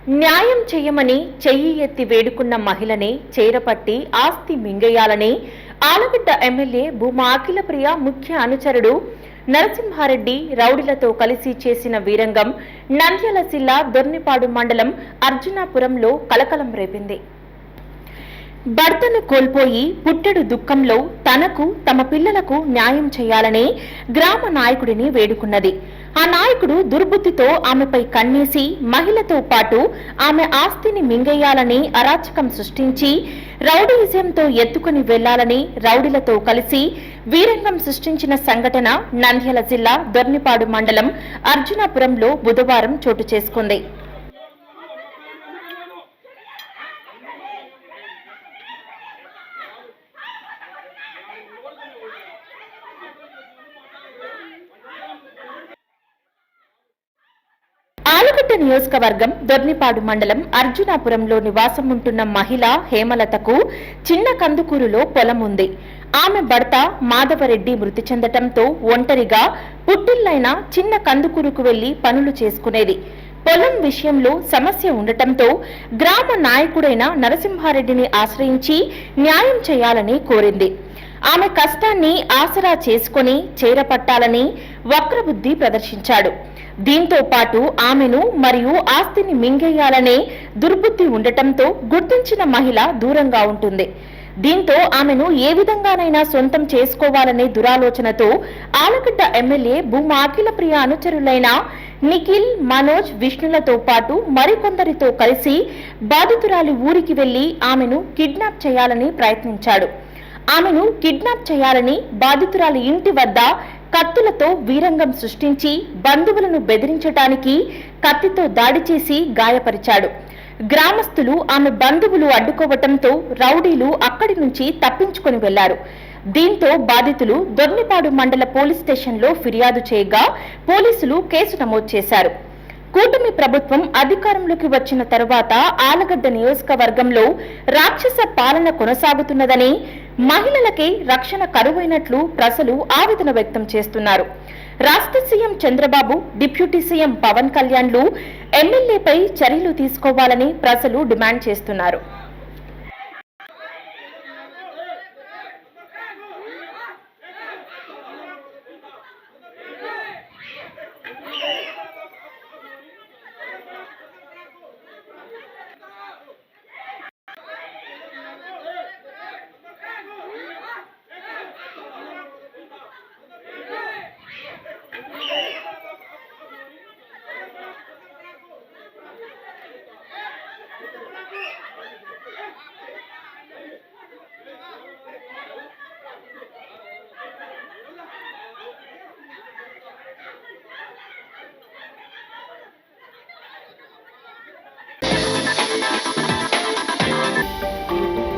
న్యాయం చేయమని చెయ్యి ఎత్తి వేడుకున్న మహిళనే చేరపట్టి ఆస్తి మింగేయాలని ఆలగడ్డ ఎమ్మెల్యే భూమా అఖిలప్రియ ముఖ్య అనుచరుడు నరసింహారెడ్డి రౌడీలతో కలిసి చేసిన వీరంగం నంద్యాల జిల్లా దొర్నిపాడు మండలం అర్జునాపురంలో కలకలం రేపింది. భర్తను కోల్పోయి పుట్టెడు దుఃఖంలో తనకు తమ పిల్లలకు న్యాయం చేయాలని గ్రామ నాయకుడిని వేడుకున్నది. ఆ నాయకుడు దుర్బుద్ధితో ఆమెపై కన్నేసి మహిళతో పాటు ఆమె ఆస్తిని మింగేయాలని అరాచకం సృష్టించి రౌడీయిజంతో ఎత్తుకుని వెళ్లాలని రౌడీలతో కలిసి వీరంగం సృష్టించిన సంఘటన నంద్యాల జిల్లా దొర్నిపాడు మండలం అర్జునాపురంలో బుధవారం చోటు చేసుకుంది. ఆలగడ్డ నియోజకవర్గం దొర్నిపాడు మండలం అర్జునాపురంలో నివాసం ఉంటున్న మహిళ హేమలతకు చిన్న కందుకూరులో పొలం ఉంది. ఆమె భర్త మాధవరెడ్డి మృతి చెందటంతో ఒంటరిగా పుట్టిల్లైన చిన్న కందుకూరుకు వెళ్లి పనులు చేసుకునేది. పొలం విషయంలో సమస్య ఉండటంతో గ్రామ నాయకుడైన నరసింహారెడ్డిని ఆశ్రయించి న్యాయం చేయాలని కోరింది. ఆమె కష్టాన్ని ఆసరా చేసుకుని చేరపట్టాలని వక్రబుద్ధి ప్రదర్శించాడు. దీంతో పాటు ఆమెను మరియు ఆస్తిని మింగేయాలనే దుర్బుద్ధి ఉండటంతో గుర్తించిన మహిళ దూరంగా ఉంటుంది. దీంతో ఆమెను ఏ విధంగానైనా సొంతం చేసుకోవాలనే దురాలోచనతో ఆలగడ్డ ఎమ్మెల్యే భూమా అఖిలప్రియ అనుచరులైన నిఖిల్, మనోజ్, విష్ణులతో పాటు మరికొందరితో కలిసి బాధితురాలి ఊరికి వెళ్లి ఆమెను కిడ్నాప్ చేయాలని ప్రయత్నించాడు. ఆమెను కిడ్నాప్ చేయాలని బాధితురాలి ఇంటి వద్ద కత్తులతో వీరంగం సృష్టించి బంధువులను బెదిరించడానికి కత్తితో దాడి చేసి గాయపరిచాడు. గ్రామస్తులు ఆమె బంధువులు అడ్డుకోవటంతో రౌడీలు అక్కడి నుంచి తప్పించుకొని వెళ్లారు. దీంతో బాధితులు దొర్నిపాడు మండల పోలీస్ స్టేషన్లో ఫిర్యాదు చేయగా పోలీసులు కేసు నమోదు చేశారు. కూటమి ప్రభుత్వం అధికారంలోకి వచ్చిన తరువాత ఆలగడ్డ నియోజకవర్గంలో రాక్షస పాలన కొనసాగుతున్నదని, మహిళలకి రక్షణ కరువైనట్లు ప్రజలు ఆవేదన వ్యక్తం చేస్తున్నారు. రాష్ట్ర CM Chandrababu, deputy CM Pawan కళ్యాణ్లు ఎమ్మెల్యేపై చర్యలు తీసుకోవాలని ప్రజలు డిమాండ్ చేస్తున్నారు.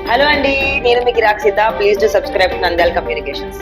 హలో అండి, నేను మీ కిరాక్ Sita. Please do subscribe to Nandyala communications.